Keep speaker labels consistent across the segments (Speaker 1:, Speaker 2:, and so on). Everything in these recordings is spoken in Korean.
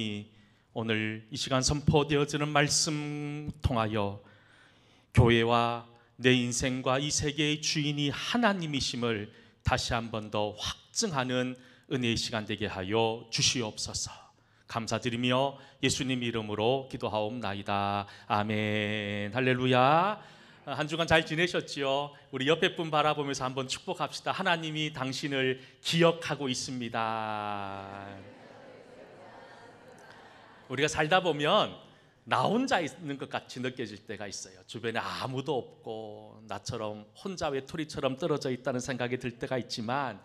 Speaker 1: 원하오니 오늘 이 시간 선포되어지는 말씀 통하여 교회와 내 인생과 이 세계의 주인이 하나님이심을 다시 한 번 더 확증하는 은혜의 시간 되게 하여 주시옵소서. 감사드리며 예수님 이름으로 기도하옵나이다. 아멘. 할렐루야. 한 주간 잘 지내셨지요? 우리 옆에 분 바라보면서 한번 축복합시다. 하나님이 당신을 기억하고 있습니다. 우리가 살다 보면 나 혼자 있는 것 같이 느껴질 때가 있어요. 주변에 아무도 없고 나처럼 혼자 외톨이처럼 떨어져 있다는 생각이 들 때가 있지만,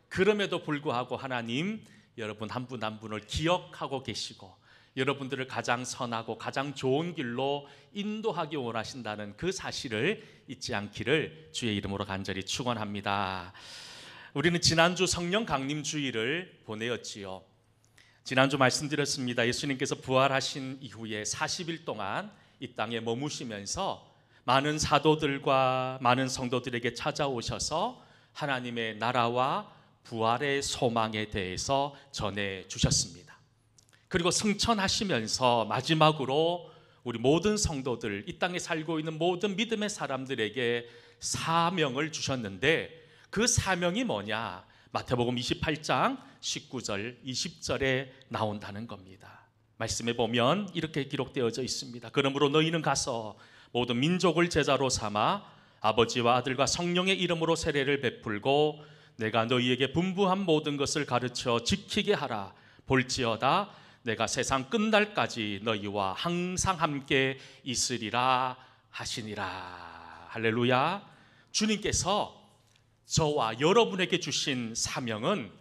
Speaker 1: 그럼에도 불구하고 하나님 여러분 한 분 한 분을 기억하고 계시고 여러분들을 가장 선하고 가장 좋은 길로 인도하기 원하신다는 그 사실을 잊지 않기를 주의 이름으로 간절히 축원합니다. 우리는 지난주 성령 강림 주일을 보내었지요. 지난주 말씀드렸습니다. 예수님께서 부활하신 이후에 40일 동안 이 땅에 머무시면서 많은 사도들과 많은 성도들에게 찾아오셔서 하나님의 나라와 부활의 소망에 대해서 전해주셨습니다. 그리고 승천하시면서 마지막으로 우리 모든 성도들, 이 땅에 살고 있는 모든 믿음의 사람들에게 사명을 주셨는데, 그 사명이 뭐냐? 마태복음 28장 19절 20절에 나온다는 겁니다. 말씀에 보면 이렇게 기록되어져 있습니다. 그러므로 너희는 가서 모든 민족을 제자로 삼아 아버지와 아들과 성령의 이름으로 세례를 베풀고 내가 너희에게 분부한 모든 것을 가르쳐 지키게 하라. 볼지어다 내가 세상 끝날까지 너희와 항상 함께 있으리라 하시니라. 할렐루야. 주님께서 저와 여러분에게 주신 사명은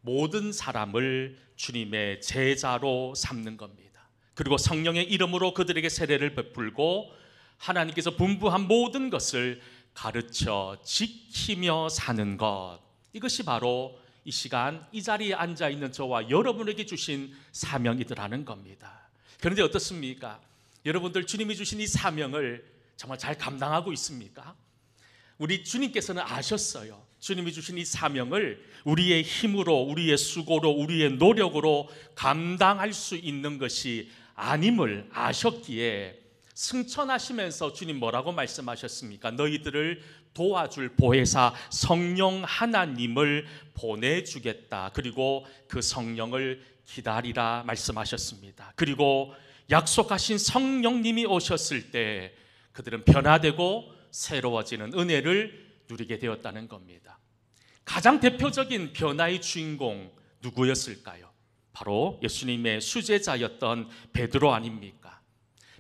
Speaker 1: 모든 사람을 주님의 제자로 삼는 겁니다. 그리고 성령의 이름으로 그들에게 세례를 베풀고 하나님께서 분부한 모든 것을 가르쳐 지키며 사는 것, 이것이 바로 이 시간 이 자리에 앉아 있는 저와 여러분에게 주신 사명이더라는 겁니다. 그런데 어떻습니까? 여러분들 주님이 주신 이 사명을 정말 잘 감당하고 있습니까? 우리 주님께서는 아셨어요. 주님이 주신 이 사명을 우리의 힘으로, 우리의 수고로, 우리의 노력으로 감당할 수 있는 것이 아님을 아셨기에 승천하시면서 주님 뭐라고 말씀하셨습니까? 너희들을 도와줄 보혜사 성령 하나님을 보내주겠다. 그리고 그 성령을 기다리라 말씀하셨습니다. 그리고 약속하신 성령님이 오셨을 때 그들은 변화되고 새로워지는 은혜를 누리게 되었다는 겁니다. 가장 대표적인 변화의 주인공 누구였을까요? 바로 예수님의 수제자였던 베드로 아닙니까?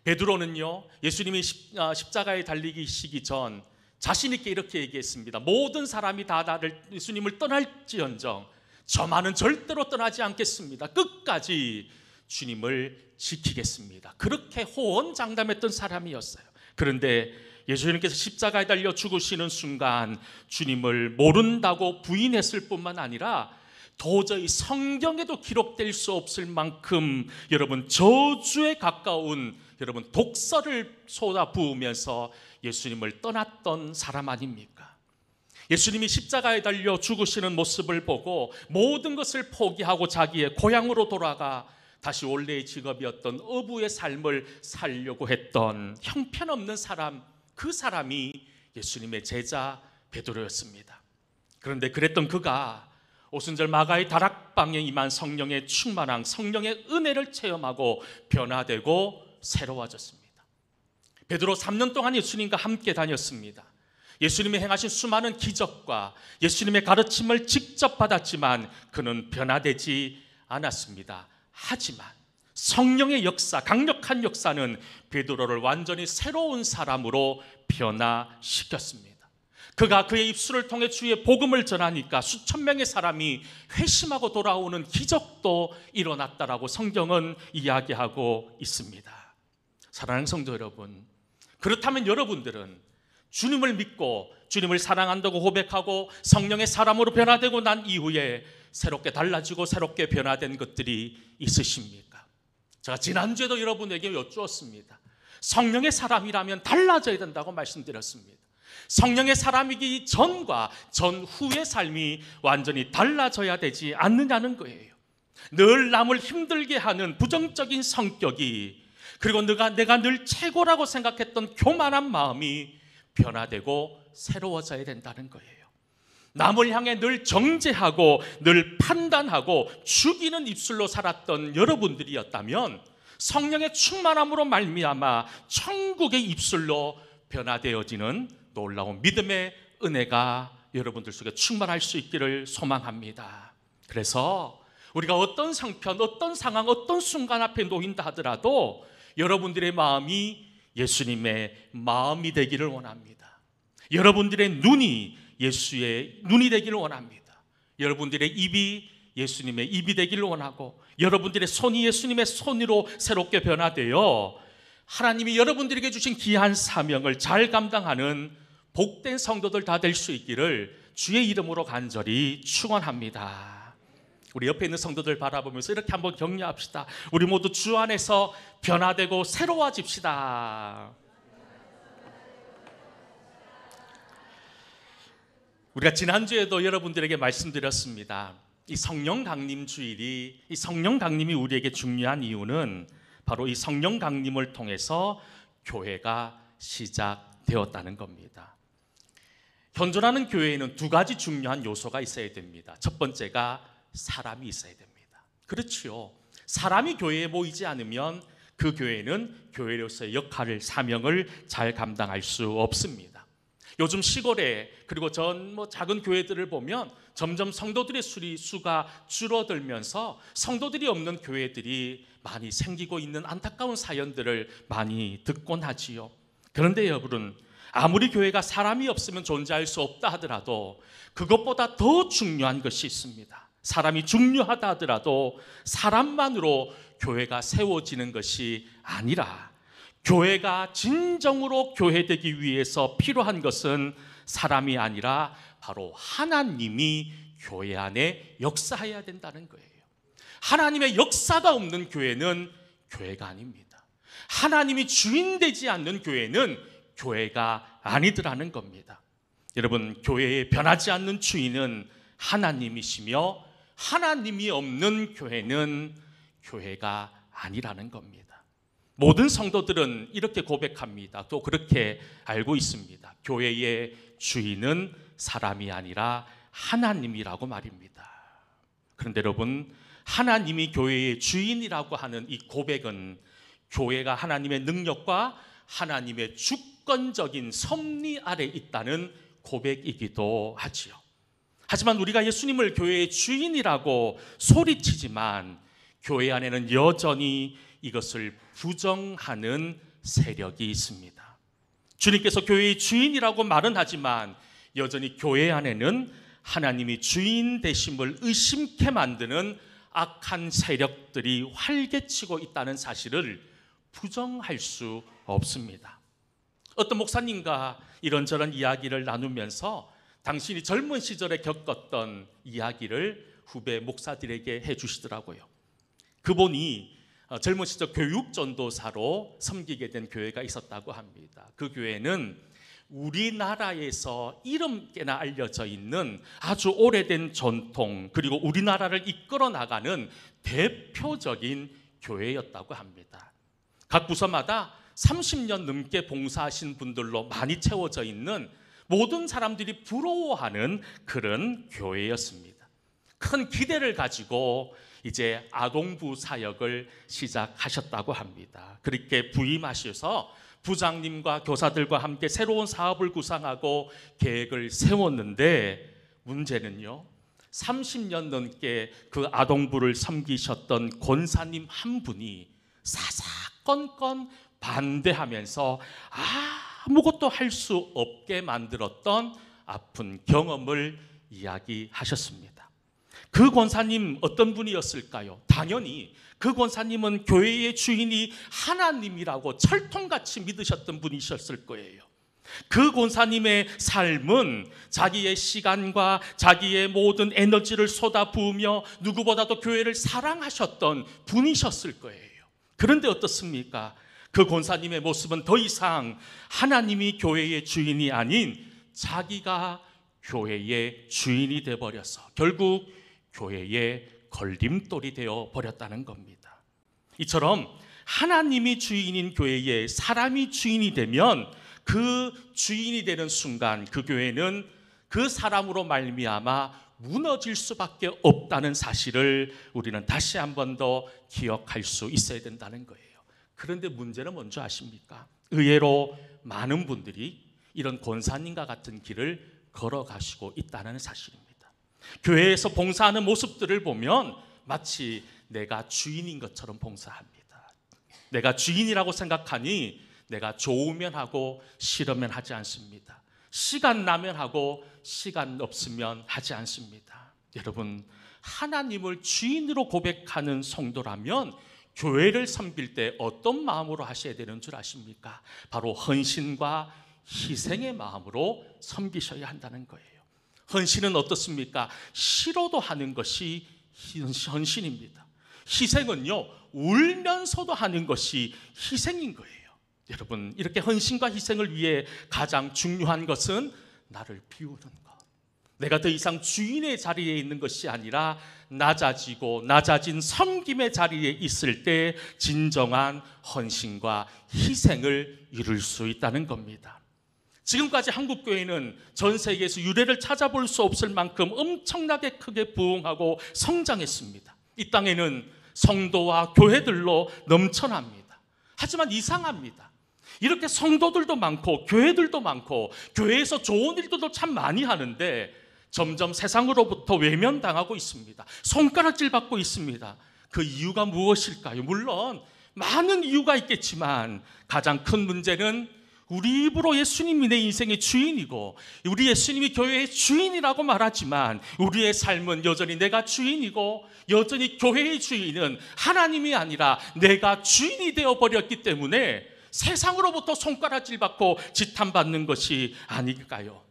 Speaker 1: 베드로는요, 예수님이 십자가에 달리시기 전 자신 있게 이렇게 얘기했습니다. 모든 사람이 다 나를 예수님을 떠날지언정 저만은 절대로 떠나지 않겠습니다. 끝까지 주님을 지키겠습니다. 그렇게 호언장담했던 사람이었어요. 그런데 예수님께서 십자가에 달려 죽으시는 순간 주님을 모른다고 부인했을 뿐만 아니라 도저히 성경에도 기록될 수 없을 만큼 여러분 저주에 가까운 여러분 독설을 쏟아부으면서 예수님을 떠났던 사람 아닙니까? 예수님이 십자가에 달려 죽으시는 모습을 보고 모든 것을 포기하고 자기의 고향으로 돌아가 다시 원래의 직업이었던 어부의 삶을 살려고 했던 형편없는 사람, 그 사람이 예수님의 제자 베드로였습니다. 그런데 그랬던 그가 오순절 마가의 다락방에 임한 성령의 충만함, 성령의 은혜를 체험하고 변화되고 새로워졌습니다. 베드로 3년 동안 예수님과 함께 다녔습니다. 예수님이 행하신 수많은 기적과 예수님의 가르침을 직접 받았지만 그는 변화되지 않았습니다. 하지만 성령의 역사, 강력한 역사는 베드로를 완전히 새로운 사람으로 변화시켰습니다. 그가 그의 입술을 통해 주의 복음을 전하니까 수천 명의 사람이 회심하고 돌아오는 기적도 일어났다라고 성경은 이야기하고 있습니다. 사랑하는 성도 여러분, 그렇다면 여러분들은 주님을 믿고 주님을 사랑한다고 고백하고 성령의 사람으로 변화되고 난 이후에 새롭게 달라지고 새롭게 변화된 것들이 있으십니까? 제가 지난주에도 여러분에게 여쭈었습니다. 성령의 사람이라면 달라져야 된다고 말씀드렸습니다. 성령의 사람이기 전과 전후의 삶이 완전히 달라져야 되지 않느냐는 거예요. 늘 남을 힘들게 하는 부정적인 성격이, 그리고 내가 늘 최고라고 생각했던 교만한 마음이 변화되고 새로워져야 된다는 거예요. 남을 향해 늘 정죄하고 늘 판단하고 죽이는 입술로 살았던 여러분들이었다면 성령의 충만함으로 말미암아 천국의 입술로 변화되어지는 놀라운 믿음의 은혜가 여러분들 속에 충만할 수 있기를 소망합니다. 그래서 우리가 어떤 상편, 어떤 상황, 어떤 순간 앞에 놓인다 하더라도 여러분들의 마음이 예수님의 마음이 되기를 원합니다. 여러분들의 눈이 예수의 눈이 되기를 원합니다. 여러분들의 입이 예수님의 입이 되기를 원하고, 여러분들의 손이 예수님의 손으로 새롭게 변화되어 하나님이 여러분들에게 주신 귀한 사명을 잘 감당하는 복된 성도들 다 될 수 있기를 주의 이름으로 간절히 축원합니다. 우리 옆에 있는 성도들 바라보면서 이렇게 한번 격려합시다. 우리 모두 주 안에서 변화되고 새로워집시다. 우리가 지난주에도 여러분들에게 말씀드렸습니다. 이 성령 강림 주일이, 이 성령 강림이 우리에게 중요한 이유는 바로 이 성령 강림을 통해서 교회가 시작되었다는 겁니다. 현존하는 교회에는 두 가지 중요한 요소가 있어야 됩니다. 첫 번째가 사람이 있어야 됩니다. 그렇지요. 사람이 교회에 모이지 않으면 그 교회는 교회로서의 역할을, 사명을 잘 감당할 수 없습니다. 요즘 시골에, 그리고 작은 교회들을 보면 점점 성도들의 수가 줄어들면서 성도들이 없는 교회들이 많이 생기고 있는 안타까운 사연들을 많이 듣곤 하지요. 그런데 여러분, 아무리 교회가 사람이 없으면 존재할 수 없다 하더라도 그것보다 더 중요한 것이 있습니다. 사람이 중요하다 하더라도 사람만으로 교회가 세워지는 것이 아니라, 교회가 진정으로 교회되기 위해서 필요한 것은 사람이 아니라 바로 하나님이 교회 안에 역사해야 된다는 거예요. 하나님의 역사가 없는 교회는 교회가 아닙니다. 하나님이 주인 되지 않는 교회는 교회가 아니더라는 겁니다. 여러분, 교회에 변하지 않는 주인은 하나님이시며 하나님이 없는 교회는 교회가 아니라는 겁니다. 모든 성도들은 이렇게 고백합니다. 또 그렇게 알고 있습니다. 교회의 주인은 사람이 아니라 하나님이라고 말입니다. 그런데 여러분, 하나님이 교회의 주인이라고 하는 이 고백은 교회가 하나님의 능력과 하나님의 주권적인 섭리 아래 있다는 고백이기도 하지요. 하지만 우리가 예수님을 교회의 주인이라고 소리치지만 교회 안에는 여전히 이것을 부정하는 세력이 있습니다. 주님께서 교회의 주인이라고 말은 하지만 여전히 교회 안에는 하나님이 주인 되심을 의심케 만드는 악한 세력들이 활개치고 있다는 사실을 부정할 수 없습니다. 어떤 목사님과 이런저런 이야기를 나누면서 당신이 젊은 시절에 겪었던 이야기를 후배 목사들에게 해주시더라고요. 그분이 젊은 시절 교육전도사로 섬기게 된 교회가 있었다고 합니다. 그 교회는 우리나라에서 이름께나 알려져 있는 아주 오래된 전통, 그리고 우리나라를 이끌어 나가는 대표적인 교회였다고 합니다. 각 부서마다 30년 넘게 봉사하신 분들로 많이 채워져 있는, 모든 사람들이 부러워하는 그런 교회였습니다. 큰 기대를 가지고 이제 아동부 사역을 시작하셨다고 합니다. 그렇게 부임하셔서 부장님과 교사들과 함께 새로운 사업을 구상하고 계획을 세웠는데, 문제는요, 30년 넘게 그 아동부를 섬기셨던 권사님 한 분이 사사건건 반대하면서 아무것도 할 수 없게 만들었던 아픈 경험을 이야기하셨습니다. 그 권사님 어떤 분이었을까요? 당연히 그 권사님은 교회의 주인이 하나님이라고 철통같이 믿으셨던 분이셨을 거예요. 그 권사님의 삶은 자기의 시간과 자기의 모든 에너지를 쏟아부으며 누구보다도 교회를 사랑하셨던 분이셨을 거예요. 그런데 어떻습니까? 그 권사님의 모습은 더 이상 하나님이 교회의 주인이 아닌 자기가 교회의 주인이 되어버려서 결국 교회의 걸림돌이 되어 버렸다는 겁니다. 이처럼 하나님이 주인인 교회에 사람이 주인이 되면 그 주인이 되는 순간 그 교회는 그 사람으로 말미암아 무너질 수밖에 없다는 사실을 우리는 다시 한 번 더 기억할 수 있어야 된다는 거예요. 그런데 문제는 뭔지 아십니까? 의외로 많은 분들이 이런 권사님과 같은 길을 걸어가시고 있다는 사실입니다. 교회에서 봉사하는 모습들을 보면 마치 내가 주인인 것처럼 봉사합니다. 내가 주인이라고 생각하니 내가 좋으면 하고 싫으면 하지 않습니다. 시간 나면 하고 시간 없으면 하지 않습니다. 여러분, 하나님을 주인으로 고백하는 성도라면 교회를 섬길 때 어떤 마음으로 하셔야 되는 줄 아십니까? 바로 헌신과 희생의 마음으로 섬기셔야 한다는 거예요. 헌신은 어떻습니까? 싫어도 하는 것이 헌신입니다. 희생은요, 울면서도 하는 것이 희생인 거예요. 여러분, 이렇게 헌신과 희생을 위해 가장 중요한 것은 나를 비우는 것. 내가 더 이상 주인의 자리에 있는 것이 아니라 낮아진 섬김의 자리에 있을 때 진정한 헌신과 희생을 이룰 수 있다는 겁니다. 지금까지 한국교회는 전 세계에서 유례를 찾아볼 수 없을 만큼 엄청나게 크게 부흥하고 성장했습니다. 이 땅에는 성도와 교회들로 넘쳐납니다. 하지만 이상합니다. 이렇게 성도들도 많고 교회들도 많고 교회에서 좋은 일들도 참 많이 하는데 점점 세상으로부터 외면당하고 있습니다. 손가락질 받고 있습니다. 그 이유가 무엇일까요? 물론 많은 이유가 있겠지만 가장 큰 문제는 우리 입으로 예수님이 내 인생의 주인이고 우리 예수님이 교회의 주인이라고 말하지만 우리의 삶은 여전히 내가 주인이고 여전히 교회의 주인은 하나님이 아니라 내가 주인이 되어버렸기 때문에 세상으로부터 손가락질 받고 지탄받는 것이 아닐까요?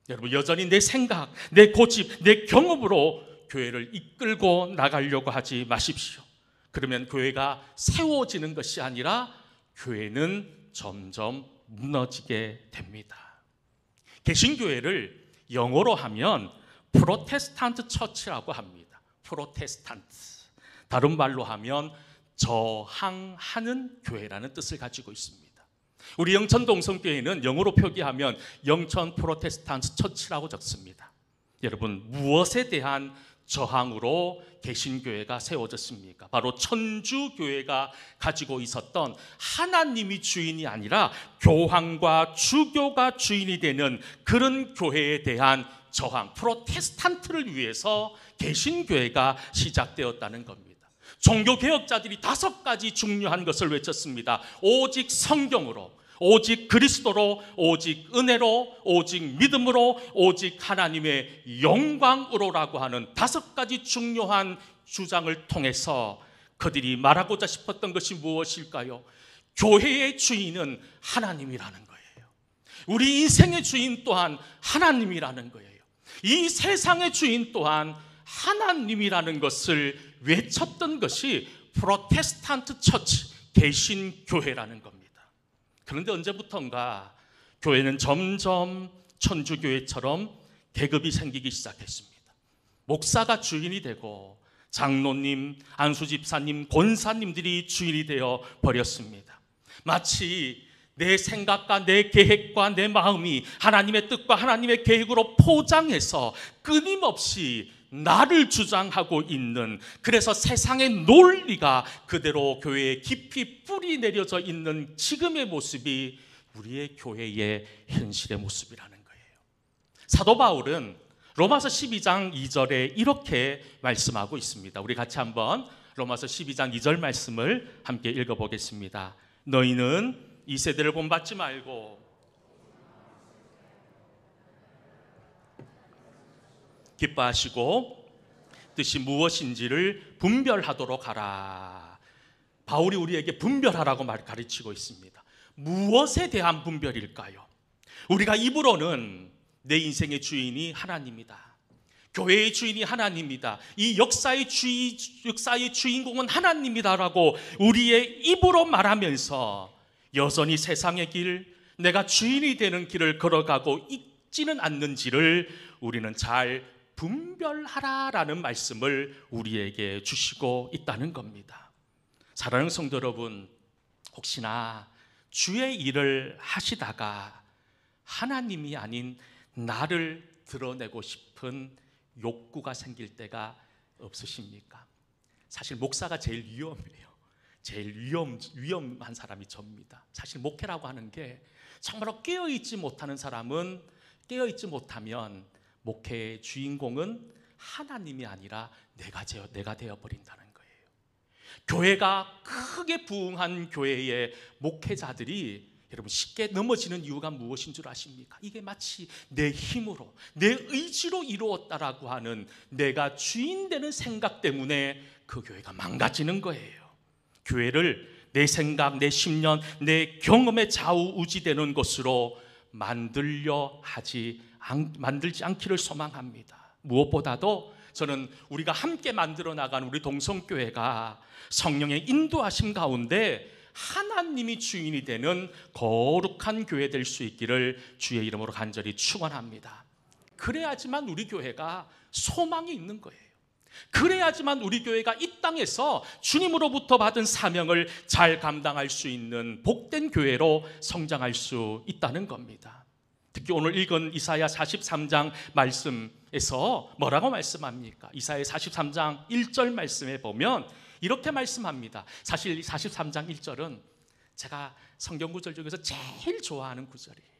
Speaker 1: 여러분, 여전히 내 생각, 내 고집, 내 경험으로 교회를 이끌고 나가려고 하지 마십시오. 그러면 교회가 세워지는 것이 아니라 교회는 점점 무너지게 됩니다. 개신교회를 영어로 하면 프로테스탄트 처치라고 합니다. 프로테스탄트. 다른 말로 하면 저항하는 교회라는 뜻을 가지고 있습니다. 우리 영천 동성교회는 영어로 표기하면 영천 프로테스탄트 처치라고 적습니다. 여러분, 무엇에 대한 저항으로 개신교회가 세워졌습니까? 바로 천주교회가 가지고 있었던 하나님이 주인이 아니라 교황과 주교가 주인이 되는 그런 교회에 대한 저항, 프로테스탄트를 위해서 개신교회가 시작되었다는 겁니다. 종교개혁자들이 5가지 중요한 것을 외쳤습니다. 오직 성경으로, 오직 그리스도로, 오직 은혜로, 오직 믿음으로, 오직 하나님의 영광으로라고 하는 5가지 중요한 주장을 통해서 그들이 말하고자 싶었던 것이 무엇일까요? 교회의 주인은 하나님이라는 거예요. 우리 인생의 주인 또한 하나님이라는 거예요. 이 세상의 주인 또한 하나님이라는 것을 외쳤던 것이 프로테스탄트 처치, 개신교회라는 겁니다. 그런데 언제부턴가 교회는 점점 천주교회처럼 계급이 생기기 시작했습니다. 목사가 주인이 되고 장로님, 안수집사님, 권사님들이 주인이 되어 버렸습니다. 마치 내 생각과 내 계획과 내 마음이 하나님의 뜻과 하나님의 계획으로 포장해서 끊임없이 나를 주장하고 있는, 그래서 세상의 논리가 그대로 교회에 깊이 뿌리 내려져 있는 지금의 모습이 우리의 교회의 현실의 모습이라는 거예요. 사도 바울은 로마서 12장 2절에 이렇게 말씀하고 있습니다. 우리 같이 한번 로마서 12장 2절 말씀을 함께 읽어보겠습니다. 너희는 이 세대를 본받지 말고 기뻐하시고 뜻이 무엇인지를 분별하도록 하라. 바울이 우리에게 분별하라고 가르치고 있습니다. 무엇에 대한 분별일까요? 우리가 입으로는 내 인생의 주인이 하나님이다, 교회의 주인이 하나님이다, 이 역사의 주인공은 하나님이다라고 우리의 입으로 말하면서 여전히 세상의 길, 내가 주인이 되는 길을 걸어가고 있지는 않는지를 우리는 잘 분별하라라는 말씀을 우리에게 주시고 있다는 겁니다. 사랑하는 성도 여러분, 혹시나 주의 일을 하시다가 하나님이 아닌 나를 드러내고 싶은 욕구가 생길 때가 없으십니까? 사실 목사가 제일 위험해요. 제일 위험한 사람이 접니다. 사실 목회라고 하는 게 정말로 깨어있지 못하는 사람은, 깨어있지 못하면 목회의 주인공은 하나님이 아니라 내가 되어버린다는 거예요. 교회가 크게 부흥한 교회의 목회자들이 여러분 쉽게 넘어지는 이유가 무엇인 줄 아십니까? 이게 마치 내 힘으로, 내 의지로 이루었다라고 하는 내가 주인 되는 생각 때문에 그 교회가 망가지는 거예요. 교회를 내 생각, 내 심년, 내 경험에 좌우우지되는 것으로 만들지 않기를 소망합니다. 무엇보다도 저는 우리가 함께 만들어 나간 우리 동성교회가 성령의 인도하심 가운데 하나님이 주인이 되는 거룩한 교회 될 수 있기를 주의 이름으로 간절히 축원합니다. 그래야지만 우리 교회가 소망이 있는 거예요. 그래야지만 우리 교회가 이 땅에서 주님으로부터 받은 사명을 잘 감당할 수 있는 복된 교회로 성장할 수 있다는 겁니다. 특히 오늘 읽은 이사야 43장 말씀에서 뭐라고 말씀합니까? 이사야 43장 1절 말씀에 보면 이렇게 말씀합니다. 사실 43장 1절은 제가 성경 구절 중에서 제일 좋아하는 구절이에요.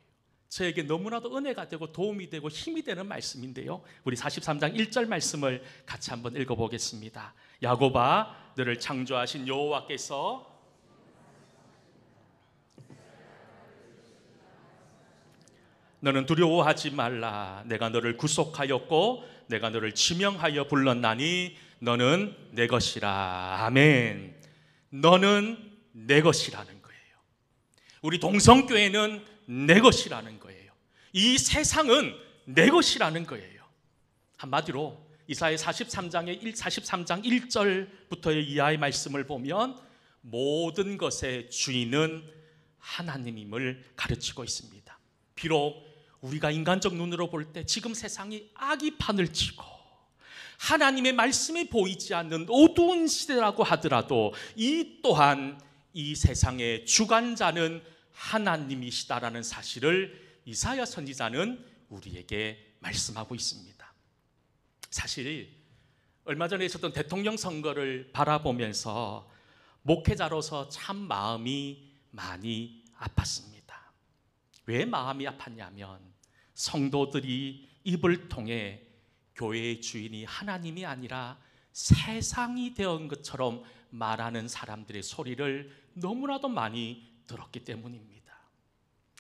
Speaker 1: 저에게 너무나도 은혜가 되고 도움이 되고 힘이 되는 말씀인데요, 우리 43장 1절 말씀을 같이 한번 읽어보겠습니다. 야곱아, 너를 창조하신 여호와께서 너는 두려워하지 말라. 내가 너를 구속하였고 내가 너를 지명하여 불렀나니 너는 내 것이라. 아멘. 너는 내 것이라는 거예요. 우리 동성교회는 내 것이라는 거예요. 이 세상은 내 것이라는 거예요. 한마디로 이사야 43장 1절부터의 이하의 말씀을 보면 모든 것의 주인은 하나님임을 가르치고 있습니다. 비록 우리가 인간적 눈으로 볼 때 지금 세상이 악이 판을 치고 하나님의 말씀이 보이지 않는 어두운 시대라고 하더라도 이 또한 이 세상의 주관자는 하나님이시다라는 사실을 이사야 선지자는 우리에게 말씀하고 있습니다. 사실 얼마 전에 있었던 대통령 선거를 바라보면서 목회자로서 참 마음이 많이 아팠습니다. 왜 마음이 아팠냐면 성도들이 입을 통해 교회의 주인이 하나님이 아니라 세상이 되은 것처럼 말하는 사람들의 소리를 너무나도 많이 들었기 때문입니다.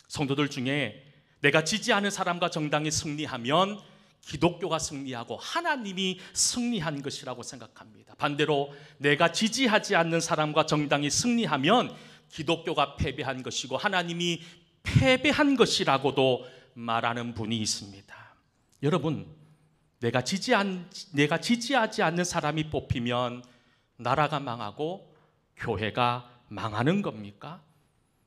Speaker 1: 성도들 중에 내가 지지하는 사람과 정당이 승리하면 기독교가 승리하고 하나님이 승리한 것이라고 생각합니다. 반대로 내가 지지하지 않는 사람과 정당이 승리하면 기독교가 패배한 것이고 하나님이 패배한 것이라고도 말하는 분이 있습니다. 여러분, 내가 지지하지 않는 사람이 뽑히면 나라가 망하고 교회가 망하는 겁니까?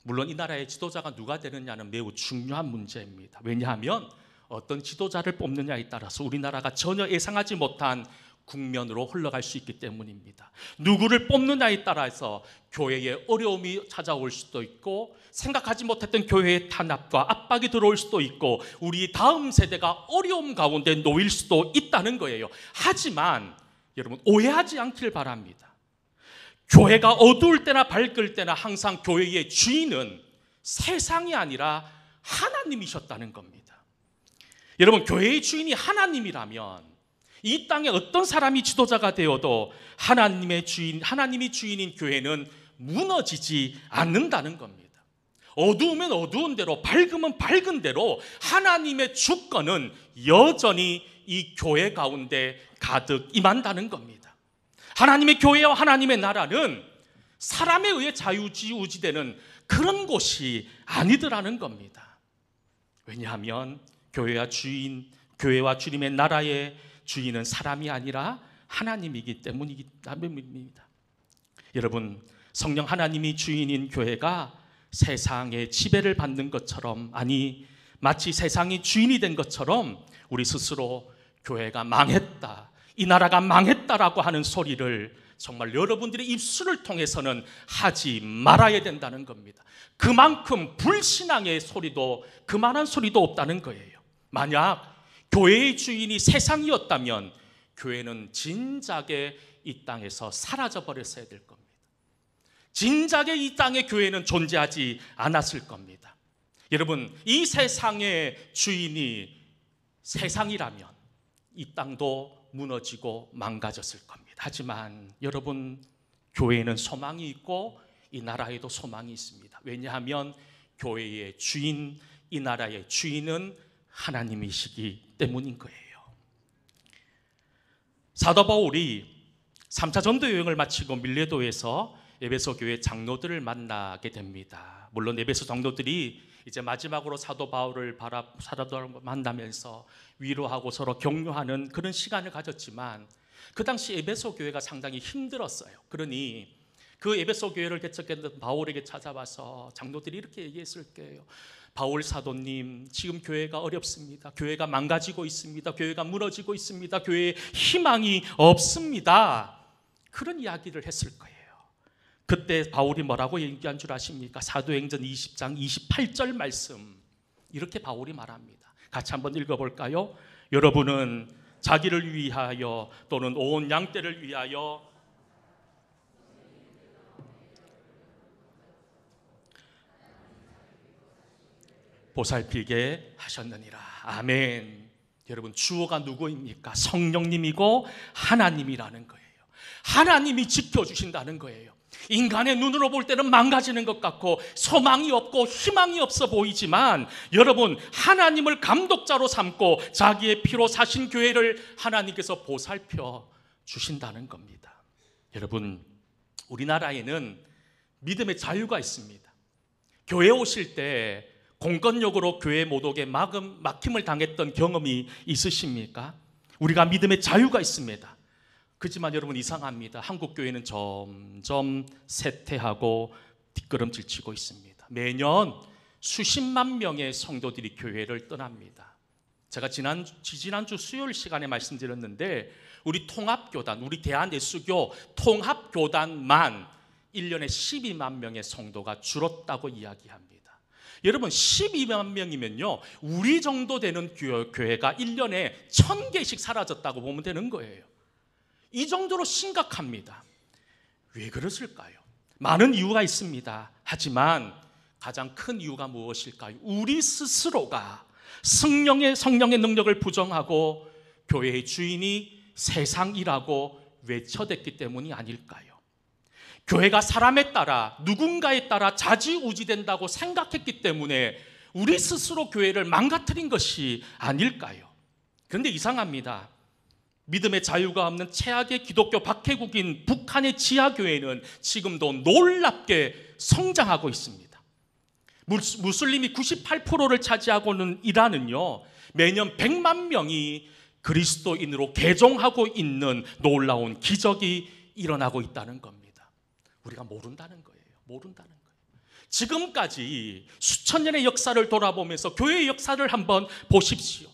Speaker 1: 물론 이 나라의 지도자가 누가 되느냐는 매우 중요한 문제입니다. 왜냐하면 어떤 지도자를 뽑느냐에 따라서 우리나라가 전혀 예상하지 못한 국면으로 흘러갈 수 있기 때문입니다. 누구를 뽑느냐에 따라서 교회에 어려움이 찾아올 수도 있고 생각하지 못했던 교회의 탄압과 압박이 들어올 수도 있고 우리 다음 세대가 어려움 가운데 놓일 수도 있다는 거예요. 하지만 여러분 오해하지 않길 바랍니다. 교회가 어두울 때나 밝을 때나 항상 교회의 주인은 세상이 아니라 하나님이셨다는 겁니다. 여러분 교회의 주인이 하나님이라면 이 땅에 어떤 사람이 지도자가 되어도 하나님이 주인인 교회는 무너지지 않는다는 겁니다. 어두우면 어두운 대로, 밝으면 밝은 대로 하나님의 주권은 여전히 이 교회 가운데 가득 임한다는 겁니다. 하나님의 교회와 하나님의 나라는 사람에 의해 좌우지우지되는 그런 곳이 아니더라는 겁니다. 왜냐하면 교회와 주님의 나라의 주인은 사람이 아니라 하나님이기 때문입니다. 여러분, 성령 하나님이 주인인 교회가 세상의 지배를 받는 것처럼, 아니 마치 세상이 주인이 된 것처럼 우리 스스로 교회가 망했다, 이 나라가 망했다라고 하는 소리를 정말 여러분들의 입술을 통해서는 하지 말아야 된다는 겁니다. 그만큼 불신앙의 소리도 그만한 소리도 없다는 거예요. 만약 교회의 주인이 세상이었다면 교회는 진작에 이 땅에서 사라져 버렸어야 될 겁니다. 진작에 이 땅에 교회는 존재하지 않았을 겁니다. 여러분, 이 세상의 주인이 세상이라면 이 땅도 무너지고 망가졌을 겁니다. 하지만 여러분, 교회에는 소망이 있고 이 나라에도 소망이 있습니다. 왜냐하면 교회의 주인, 이 나라의 주인은 하나님이시기 때문인 거예요. 사도 바울이 3차 전도 여행을 마치고 밀레도에서 에베소 교회 장로들을 만나게 됩니다. 물론 에베소 장로들이 이제 마지막으로 사도 바울을 만나면서 위로하고 서로 격려하는 그런 시간을 가졌지만 그 당시 에베소 교회가 상당히 힘들었어요. 그러니 그 에베소 교회를 개척했던 바울에게 찾아와서 장로들이 이렇게 얘기했을 거예요. 바울 사도님, 지금 교회가 어렵습니다. 교회가 망가지고 있습니다. 교회가 무너지고 있습니다. 교회에 희망이 없습니다. 그런 이야기를 했을 거예요. 그때 바울이 뭐라고 얘기한 줄 아십니까? 사도행전 20장 28절 말씀, 이렇게 바울이 말합니다. 같이 한번 읽어볼까요? 여러분은 자기를 위하여 또는 온 양떼를 위하여 보살피게 하셨느니라. 아멘. 여러분, 주어가 누구입니까? 성령님이고 하나님이라는 거예요. 하나님이 지켜주신다는 거예요. 인간의 눈으로 볼 때는 망가지는 것 같고 소망이 없고 희망이 없어 보이지만 여러분, 하나님을 감독자로 삼고 자기의 피로 사신 교회를 하나님께서 보살펴 주신다는 겁니다. 여러분, 우리나라에는 믿음의 자유가 있습니다. 교회 오실 때 공권력으로 교회 못 오게 막힘을 당했던 경험이 있으십니까? 우리가 믿음의 자유가 있습니다. 그렇지만 여러분, 이상합니다. 한국 교회는 점점 쇠퇴하고 뒷걸음질 치고 있습니다. 매년 수십만 명의 성도들이 교회를 떠납니다. 제가 지난주 수요일 시간에 말씀드렸는데 우리 통합교단, 우리 대한예수교 통합교단만 1년에 12만 명의 성도가 줄었다고 이야기합니다. 여러분, 12만 명이면요, 우리 정도 되는 교회가 1년에 1000개씩 사라졌다고 보면 되는 거예요. 이 정도로 심각합니다. 왜 그랬을까요? 많은 이유가 있습니다. 하지만 가장 큰 이유가 무엇일까요? 우리 스스로가 성령의 능력을 부정하고 교회의 주인이 세상이라고 외쳐댔기 때문이 아닐까요? 교회가 사람에 따라, 누군가에 따라 좌지우지된다고 생각했기 때문에 우리 스스로 교회를 망가뜨린 것이 아닐까요? 그런데 이상합니다. 믿음의 자유가 없는 최악의 기독교 박해국인 북한의 지하교회는 지금도 놀랍게 성장하고 있습니다. 무슬림이 98%를 차지하고는 이란은요, 매년 100만 명이 그리스도인으로 개종하고 있는 놀라운 기적이 일어나고 있다는 겁니다. 우리가 모른다는 거예요. 모른다는 거예요. 지금까지 수천 년의 역사를 돌아보면서 교회의 역사를 한번 보십시오.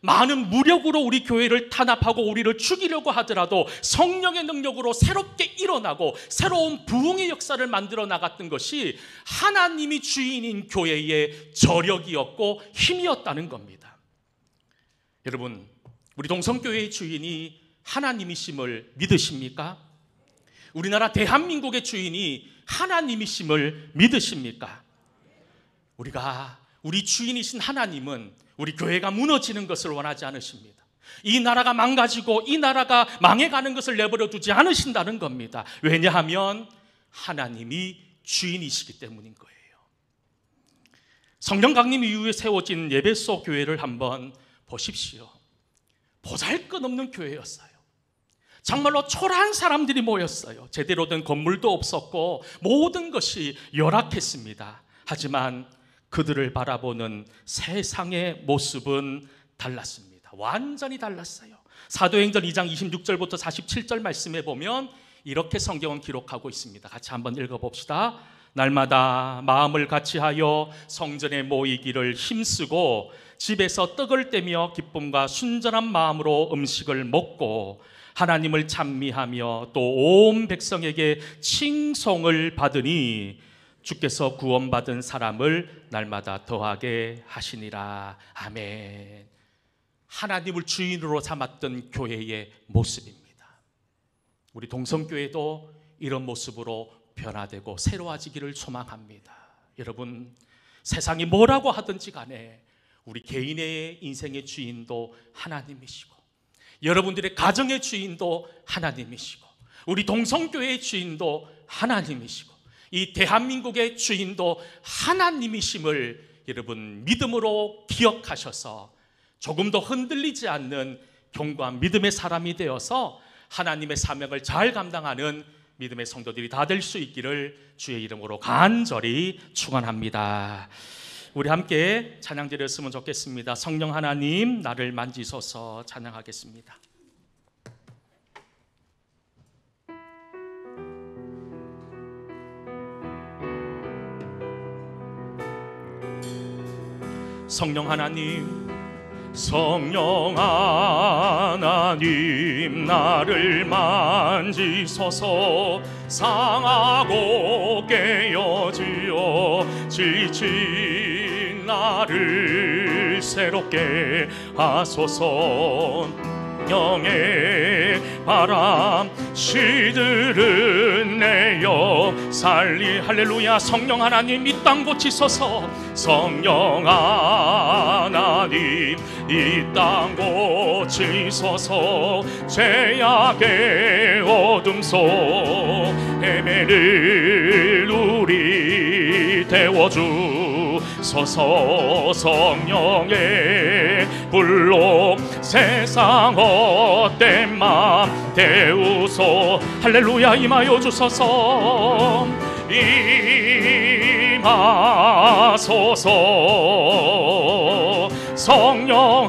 Speaker 1: 많은 무력으로 우리 교회를 탄압하고 우리를 죽이려고 하더라도 성령의 능력으로 새롭게 일어나고 새로운 부흥의 역사를 만들어 나갔던 것이 하나님이 주인인 교회의 저력이었고 힘이었다는 겁니다. 여러분, 우리 동성교회의 주인이 하나님이심을 믿으십니까? 우리나라 대한민국의 주인이 하나님이심을 믿으십니까? 우리 주인이신 하나님은 우리 교회가 무너지는 것을 원하지 않으십니다. 이 나라가 망가지고 이 나라가 망해가는 것을 내버려 두지 않으신다는 겁니다. 왜냐하면 하나님이 주인이시기 때문인 거예요. 성령 강림 이후에 세워진 에베소 교회를 한번 보십시오. 보잘것없는 교회였어요. 정말로 초라한 사람들이 모였어요. 제대로 된 건물도 없었고 모든 것이 열악했습니다. 하지만 그들을 바라보는 세상의 모습은 달랐습니다. 완전히 달랐어요. 사도행전 2장 26절부터 47절 말씀에 보면 이렇게 성경은 기록하고 있습니다. 같이 한번 읽어봅시다. 날마다 마음을 같이하여 성전에 모이기를 힘쓰고 집에서 떡을 떼며 기쁨과 순전한 마음으로 음식을 먹고 하나님을 찬미하며 또 온 백성에게 칭송을 받으니 주께서 구원받은 사람을 날마다 더하게 하시니라. 아멘. 하나님을 주인으로 삼았던 교회의 모습입니다. 우리 동성교회도 이런 모습으로 변화되고 새로워지기를 소망합니다. 여러분, 세상이 뭐라고 하든지 간에 우리 개인의 인생의 주인도 하나님이시고, 여러분들의 가정의 주인도 하나님이시고, 우리 동성교회의 주인도 하나님이시고, 이 대한민국의 주인도 하나님이심을 여러분 믿음으로 기억하셔서 조금도 흔들리지 않는 견고한 믿음의 사람이 되어서 하나님의 사명을 잘 감당하는 믿음의 성도들이 다 될 수 있기를 주의 이름으로 간절히 축원합니다. 우리 함께 찬양 드렸으면 좋겠습니다. 성령 하나님 나를 만지소서 찬양하겠습니다. 성령 하나님, 성령 하나님 나를 만지소서. 상하고 깨어지어 지친 나를 새롭게 하소서. 영의 바람 시들은 내어 살리. 할렐루야. 성령 하나님 이 땅 고치소서. 성령 하나님 이 땅 고치소서. 죄악의 어둠 속 헤매를 우리 태워주소서. 성령의 불로 세상 헛된 맘 태우소. 할렐루야. 임하여 주소서. 임하소서. 성령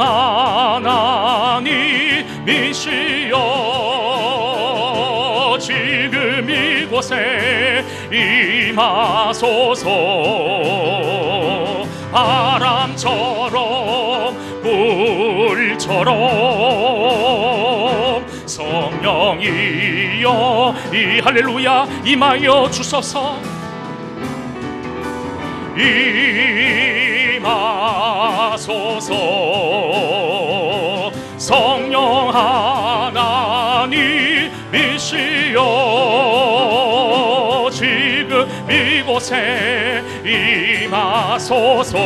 Speaker 1: 하나님이시여 지금 이곳에 임하소서. 바람처럼 불처럼 성령이여 이 할렐루야 임하여 주소서. 임하소서. 성령 하나님이시여 지금 이곳에 임하소서.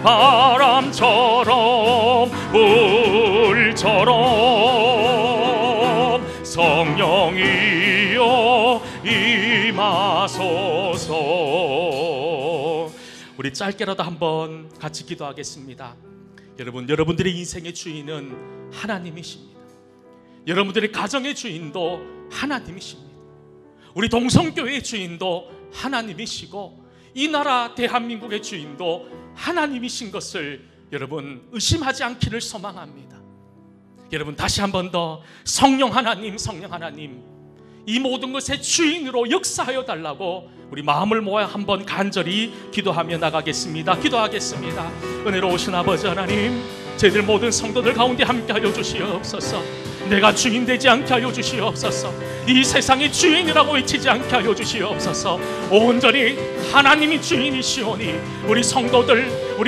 Speaker 1: 바람처럼 불처럼 성령이여 임하소서. 우리 짧게라도 한번 같이 기도하겠습니다. 여러분들의 인생의 주인은 하나님이십니다. 여러분들의 가정의 주인도 하나님이십니다. 우리 동성교회의 주인도 하나님이시고 이 나라 대한민국의 주인도 하나님이신 것을 여러분 의심하지 않기를 소망합니다. 여러분 다시 한 번 더 성령 하나님, 성령 하나님 이 모든 것의 주인으로 역사하여 달라고 우리 마음을 모아 한번 간절히 기도하며 나가겠습니다. 기도하겠습니다. 은혜로우신 아버지 하나님, 저희들 모든 성도들 가운데 함께하여 주시옵소서. 내가 주인 되지 않게 하여 주시옵소서. 이 세상의 주인이라고 외치지 않게 하여 주시옵소서. 온전히 하나님이 주인이시오니 우리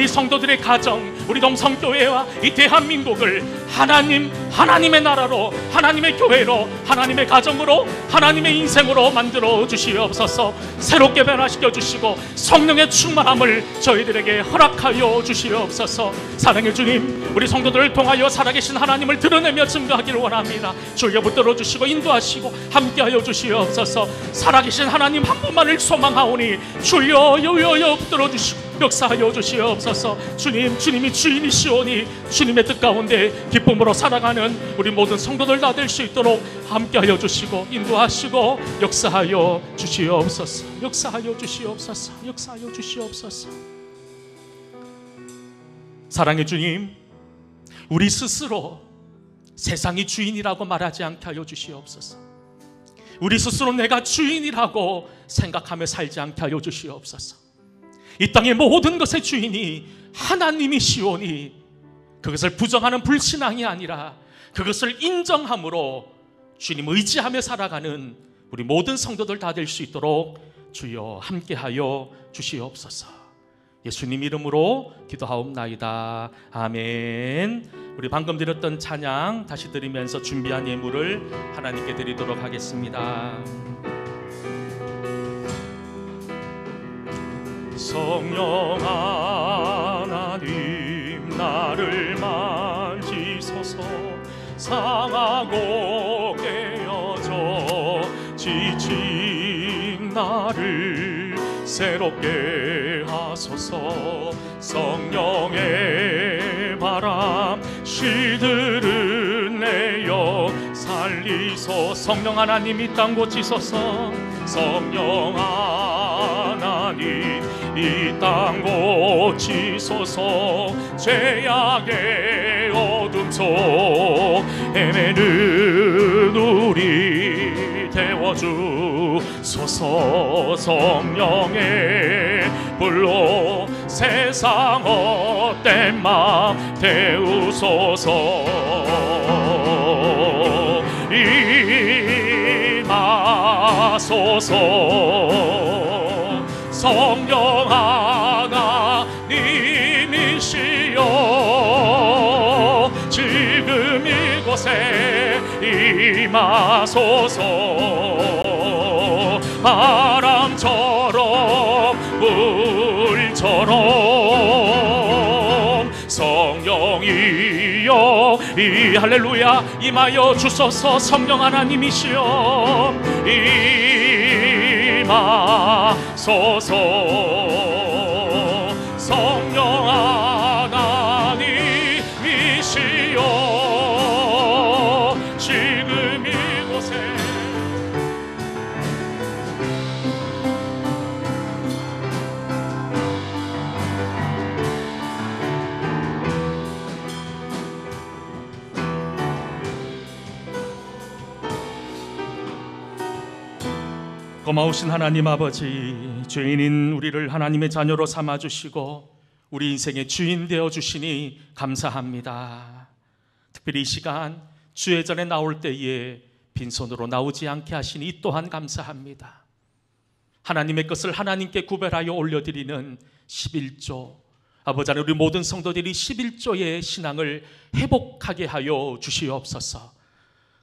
Speaker 1: 성도들의 가정, 우리 동성교회와 이 대한민국을 하나님의 나라로, 하나님의 교회로, 하나님의 가정으로, 하나님의 인생으로 만들어 주시옵소서. 새롭게 변화시켜 주시고 성령의 충만함을 저희들에게 허락하여 주시옵소서. 사랑의 주님, 우리 성도들을 통하여 살아계신 하나님을 드러내며 증거하기를 원합니다. 주여 붙들어 주시고 인도하시고 함께하여 주시옵소서. 살아계신 하나님 한 분만을 소망하오니 주여 여여 붙들어 주시고 역사하여 주시옵소서. 주님이 주인이시오니 주님의 뜻 가운데 기쁨으로 살아가는 우리 모든 성도들 다 될 수 있도록 함께하여 주시고 인도하시고 역사하여 주시옵소서. 역사하여 주시옵소서. 역사하여 주시옵소서. 사랑의 주님, 우리 스스로 세상이 주인이라고 말하지 않게 하여 주시옵소서. 우리 스스로 내가 주인이라고 생각하며 살지 않게 하여 주시옵소서. 이 땅의 모든 것의 주인이 하나님이시오니 그것을 부정하는 불신앙이 아니라 그것을 인정함으로 주님 의지하며 살아가는 우리 모든 성도들 다 될 수 있도록 주여 함께하여 주시옵소서. 예수님 이름으로 기도하옵나이다. 아멘. 우리 방금 드렸던 찬양 다시 드리면서 준비한 예물을 하나님께 드리도록 하겠습니다. 성령 하나님 나를 만지소서. 상하고 깨어져 지친 나를 새롭게 하소서. 성령의 바람 시들은 내어 살리소. 성령 하나님 이 땅 고치소서. 성령 하나님 이 땅 고치소서. 죄악의 어둠 속 헤매는 우리 태워주소서. 성령의 불로 세상 헛된 맘 태우소서. 임하소서. 성령 하나님이시여 지금 이곳에 임하소서. 바람처럼 물처럼 성령이여 이 할렐루야 임하여 주소서. 성령 하나님이시여 임하소서. 성령 하나님이시여 지금 이곳에 고마우신 하나님 아버지, 죄인인 우리를 하나님의 자녀로 삼아주시고 우리 인생의 주인 되어주시니 감사합니다. 특별히 이 시간 주회전에 나올 때에 빈손으로 나오지 않게 하시니 이 또한 감사합니다. 하나님의 것을 하나님께 구별하여 올려드리는 11조, 아버지 하나님 우리 모든 성도들이 11조의 신앙을 회복하게 하여 주시옵소서.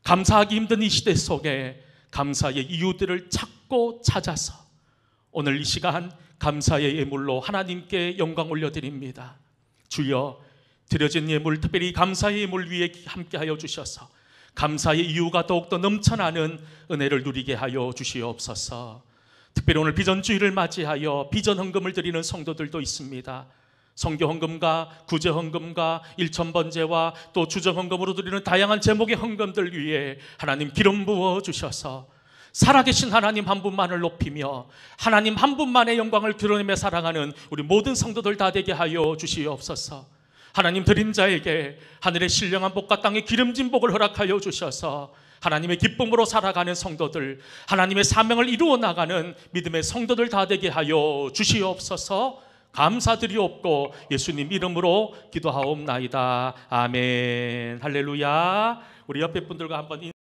Speaker 1: 감사하기 힘든 이 시대 속에 감사의 이유들을 찾고 찾아서 오늘 이 시간 감사의 예물로 하나님께 영광 올려드립니다. 주여, 드려진 예물, 특별히 감사의 예물 위에 함께하여 주셔서 감사의 이유가 더욱더 넘쳐나는 은혜를 누리게 하여 주시옵소서. 특별히 오늘 비전주의를 맞이하여 비전 헌금을 드리는 성도들도 있습니다. 성교 헌금과 구제 헌금과 일천번제와 또 주정 헌금으로 드리는 다양한 제목의 헌금들 위에 하나님 기름 부어 주셔서 살아계신 하나님 한 분만을 높이며 하나님 한 분만의 영광을 드러내며 살아가는 우리 모든 성도들 다 되게 하여 주시옵소서. 하나님 드린 자에게 하늘의 신령한 복과 땅의 기름진 복을 허락하여 주셔서 하나님의 기쁨으로 살아가는 성도들, 하나님의 사명을 이루어 나가는 믿음의 성도들 다 되게 하여 주시옵소서. 감사드리옵고 예수님 이름으로 기도하옵나이다. 아멘. 할렐루야. 우리 옆에 분들과 한번